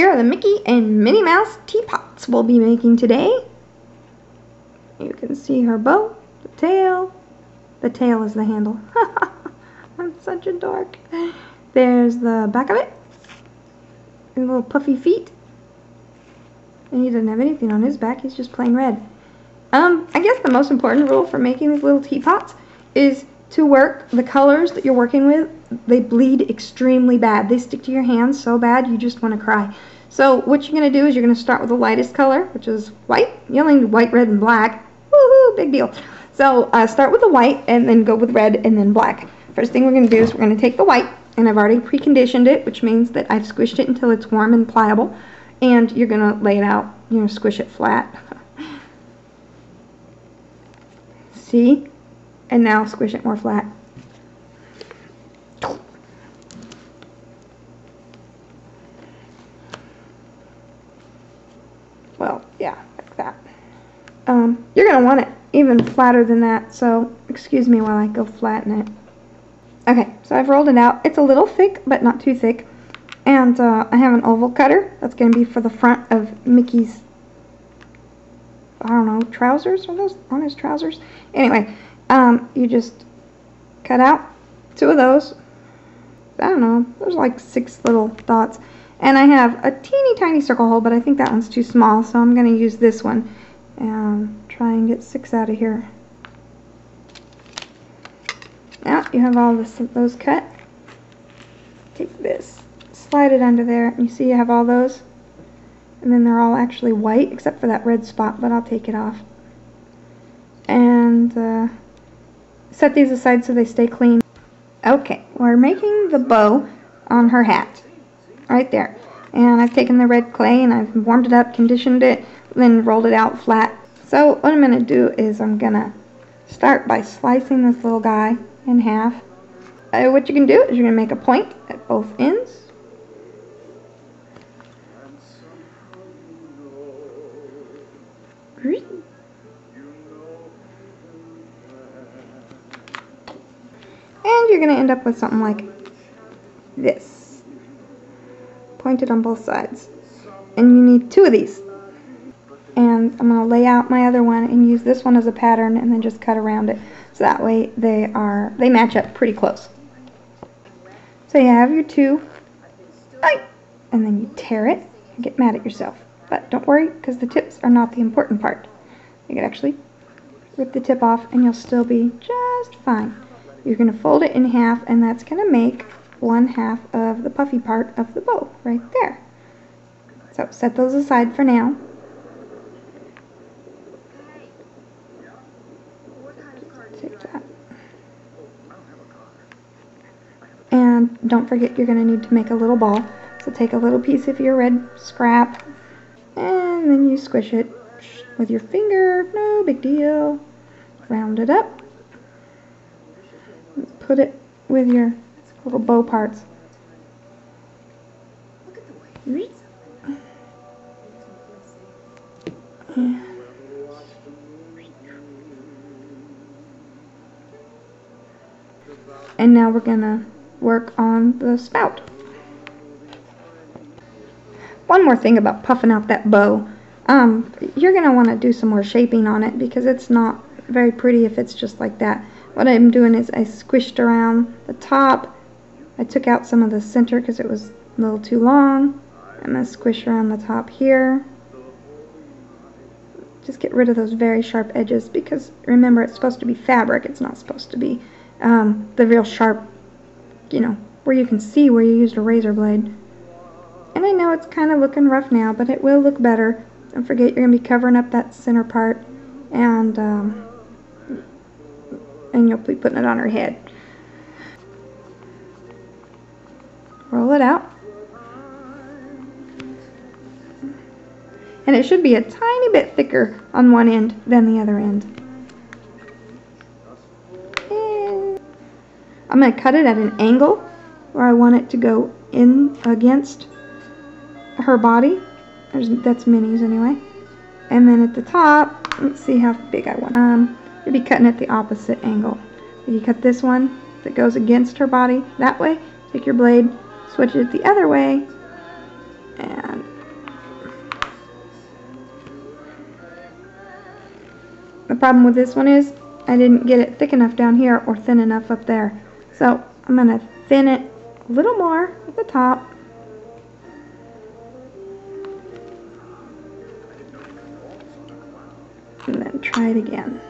Here are the Mickey and Minnie Mouse teapots we'll be making today. You can see her bow, the tail. The tail is the handle. I'm such a dork. There's the back of it. And little puffy feet. And he doesn't have anything on his back, he's just plain red. I guess the most important rule for making these little teapots is to work the colors that you're working with. They bleed extremely bad. They stick to your hands so bad you just want to cry. So what you're going to do is you're going to start with the lightest color, which is white. You only need white, red, and black. Woohoo, big deal. So start with the white and then go with red and then black. First thing we're going to do is we're going to take the white, and I've already preconditioned it, which means that I've squished it until it's warm and pliable. And you're going to lay it out, squish it flat. See? And now squish it more flat. Well, yeah, like that. You're going to want it even flatter than that, so excuse me while I go flatten it. Okay, so I've rolled it out. It's a little thick, but not too thick. And I have an oval cutter. That's going to be for the front of Mickey's, I don't know, trousers? Are those on his trousers? Anyway, you just cut out 2 of those. I don't know, there's like 6 little dots. And I have a teeny tiny circle hole, but I think that one's too small, so I'm going to use this one and try and get 6 out of here. Now you have all those cut. Take this, slide it under there, and you see you have all those. And then they're all actually white, except for that red spot, but I'll take it off. And set these aside so they stay clean. Okay, we're making the bow on her hat. Right there. And I've taken the red clay and I've warmed it up, conditioned it, then rolled it out flat. So what I'm going to do is I'm going to start by slicing this little guy in half. What you can do is you're going to make a point at both ends. And you're going to end up with something like this. Pointed on both sides. And you need 2 of these. And I'm going to lay out my other one and use this one as a pattern and then just cut around it. So that way they match up pretty close. So you have your 2. And then you tear it and get mad at yourself. But don't worry, because the tips are not the important part. You can actually rip the tip off and you'll still be just fine. You're going to fold it in half, and that's going to make 1/2 of the puffy part of the bow right there. So set those aside for now. Take that. And don't forget you're going to need to make a little ball. So take a little piece of your red scrap, and then you squish it with your finger. No big deal. Round it up. Put it with your little bow parts. And now we're going to work on the spout. One more thing about puffing out that bow. You're going to want to do some more shaping on it because it's not very pretty if it's just like that. What I'm doing is I squished around the top. I took out some of the center because it was a little too long. I'm going to squish around the top here. Just get rid of those very sharp edges because remember it's supposed to be fabric. It's not supposed to be the real sharp, where you can see where you used a razor blade. And I know it's kind of looking rough now, but it will look better. Don't forget you're going to be covering up that center part, and you'll be putting it on her head. Roll it out. And it should be a tiny bit thicker on one end than the other end. And I'm going to cut it at an angle where I want it to go in against her body. That's Minnie's anyway. And then at the top, let's see how big I want. You'll be cutting at the opposite angle. You cut this one that goes against her body that way. Take your blade, switch it the other way, and The problem with this one is I didn't get it thick enough down here or thin enough up there. So I'm going to thin it a little more at the top. And then try it again.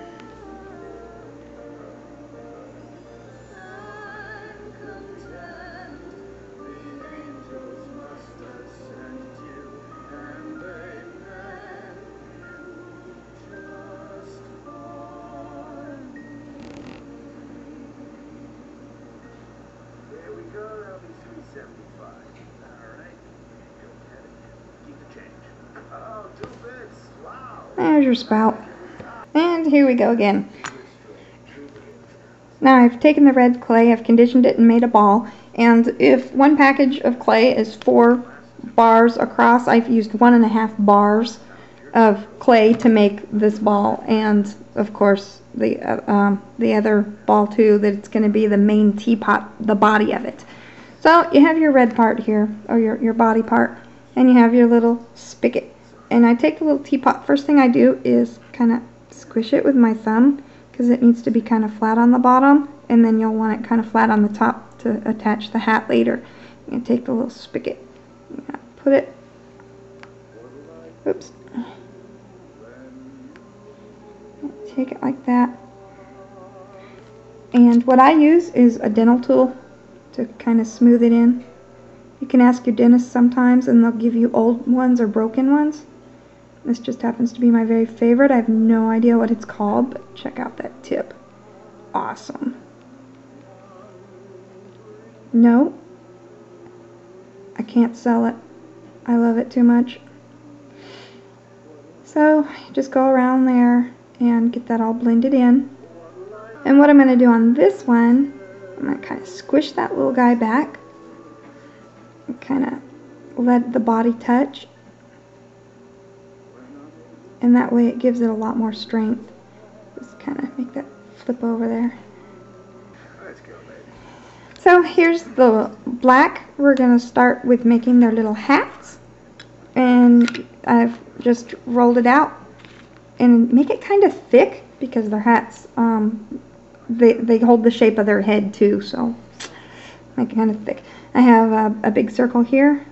There's your spout. And here we go again. Now I've taken the red clay, I've conditioned it and made a ball. And if one package of clay is 4 bars across, I've used 1.5 bars of clay to make this ball. And of course the other ball too, that it's going to be the main teapot, the body of it. So you have your red part here, or your body part, and you have your little spigot. And I take the little teapot, first thing I do is kind of squish it with my thumb, because it needs to be kind of flat on the bottom, and then you'll want it kind of flat on the top to attach the hat later. You're going to take the little spigot, you're going to put it, oops, take it like that. And what I use is a dental tool to kind of smooth it in. You can ask your dentist sometimes and they'll give you old ones or broken ones. This just happens to be my very favorite. I have no idea what it's called, but check out that tip. Awesome. No, I can't sell it. I love it too much. So just go around there and get that all blended in. And what I'm going to do on this one, I'm going to kind of squish that little guy back and kind of let the body touch. And that way it gives it a lot more strength. Just kind of make that flip over there. So here's the black. We're going to start with making their little hats. And I've just rolled it out. And make it kind of thick because their hats, they hold the shape of their head too. So make it kind of thick. I have a big circle here.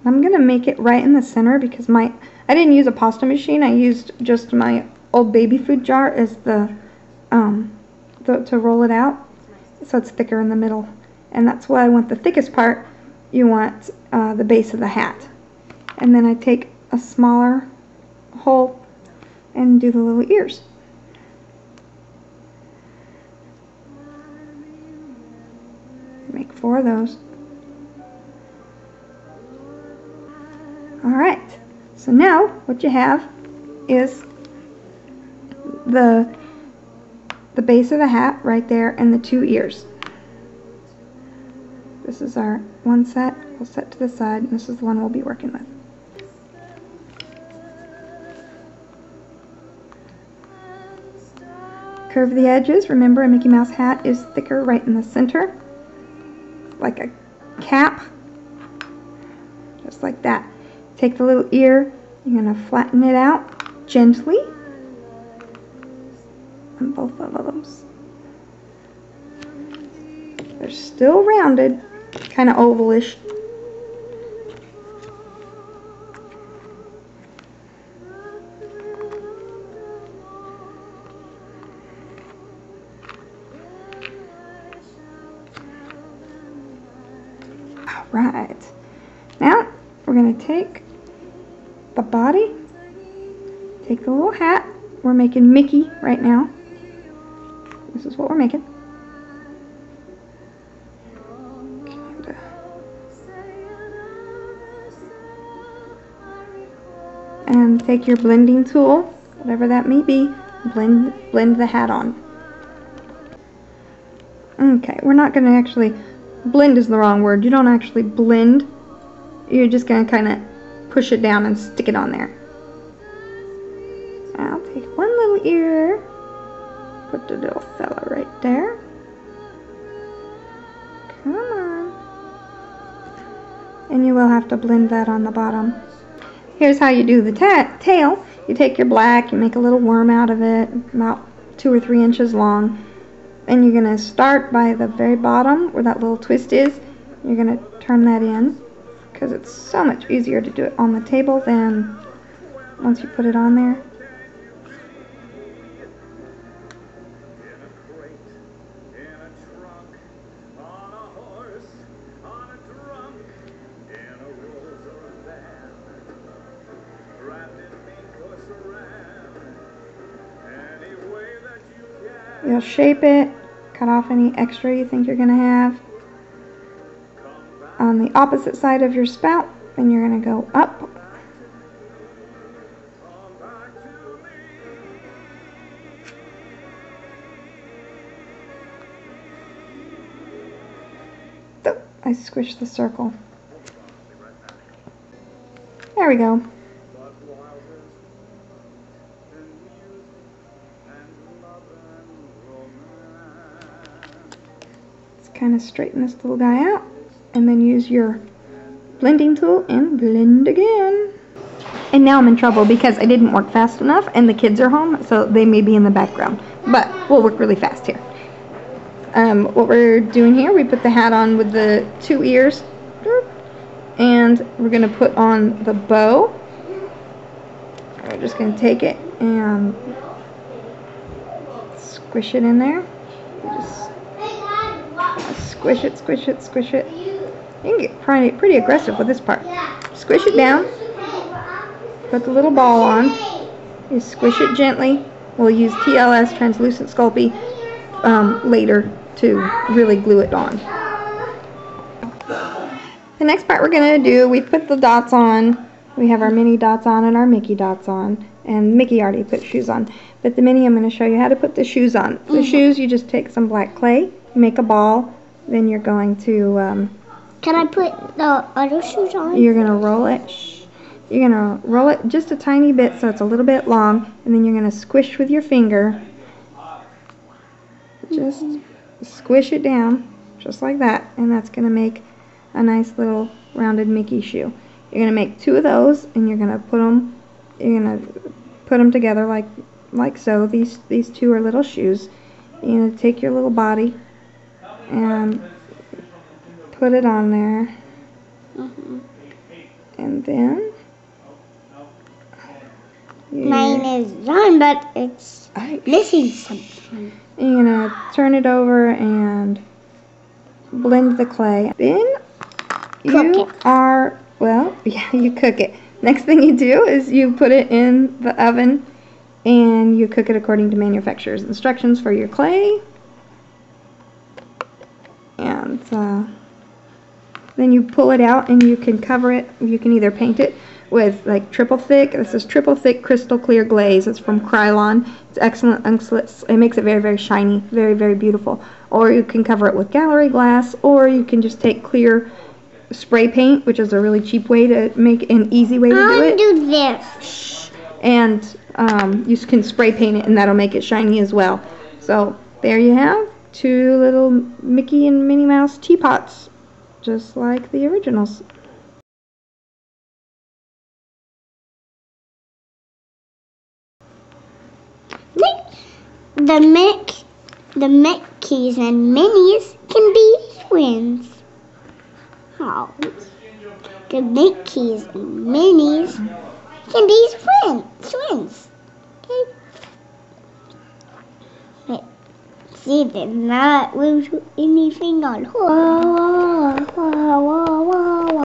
I'm going to make it right in the center because I didn't use a pasta machine. I used just my old baby food jar as to roll it out, so it's thicker in the middle. And that's why I want the thickest part. You want the base of the hat. And then I take a smaller hole and do the little ears. Make 4 of those. Alright, so now what you have is the base of the hat right there and the 2 ears. This is our one set. We'll set to the side, and this is the one we'll be working with. Curve the edges. Remember, a Mickey Mouse hat is thicker right in the center, like a cap, just like that. Take the little ear, you're going to flatten it out gently on both of those. They're still rounded, kind of ovalish. Alright, now we're going to take the body, take the little hat. We're making Mickey right now. This is what we're making. And take your blending tool, whatever that may be, blend the hat on. Okay, we're not going to actually, blend is the wrong word. You don't actually blend. You're just going to kind of push it down and stick it on there. I'll take one little ear, put the little fella right there. Come on. And you will have to blend that on the bottom. Here's how you do the tail. You take your black, you make a little worm out of it, about 2 or 3 inches long. And you're going to start by the very bottom where that little twist is. You're going to turn that in because it's so much easier to do it on the table than once you put it on there. You'll shape it, cut off any extra you think you're going to have. On the opposite side of your spout, then you're going to go up. Oh, I squished the circle. There we go. Kind of straighten this little guy out and then use your blending tool and blend again. And now I'm in trouble because I didn't work fast enough and the kids are home, so they may be in the background, but we'll work really fast here. What we're doing here, we put the hat on with the 2 ears and we're going to put on the bow. We're just going to take it and squish it in there. Just squish it, squish it, squish it. You can get pretty aggressive with this part. Squish it down. Put the little ball on. You squish it gently. We'll use TLS, translucent Sculpey, later to really glue it on. The next part we're going to do, we put the dots on. We have our Minnie dots on and our Mickey dots on. And Mickey already put shoes on. But the Minnie, I'm going to show you how to put the shoes on. The shoes, you just take some black clay, make a ball. Then you're going to... Can I put the other shoes on? You're going to roll it. You're going to roll it just a tiny bit so it's a little bit long. And then you're going to squish with your finger. Just squish it down, just like that. And that's going to make a nice little rounded Mickey shoe. You're going to make 2 of those, and you're going to put them together like so. These 2 are little shoes. You're going to take your little body and put it on there, and then mine is done, but it's missing something. You're gonna turn it over and blend the clay. Then you cook it. Next thing you do is you put it in the oven and you cook it according to manufacturer's instructions for your clay. And then you pull it out and you can cover it. You can either paint it with like triple thick. This is triple thick crystal clear glaze. It's from Krylon. It's excellent. It makes it very, very shiny, very, very beautiful. Or you can cover it with gallery glass, or you can just take clear spray paint, which is a really cheap way to make an easy way to do it. Do this. And you can spray paint it, and that'll make it shiny as well. So there you have 2 little Mickey and Minnie Mouse teapots, just like the originals. The Mickeys and Minnies can be twins. How? The Mickeys and Minnies can be twins. Okay. Wait. See, there's not anything on. Whoa, whoa, whoa.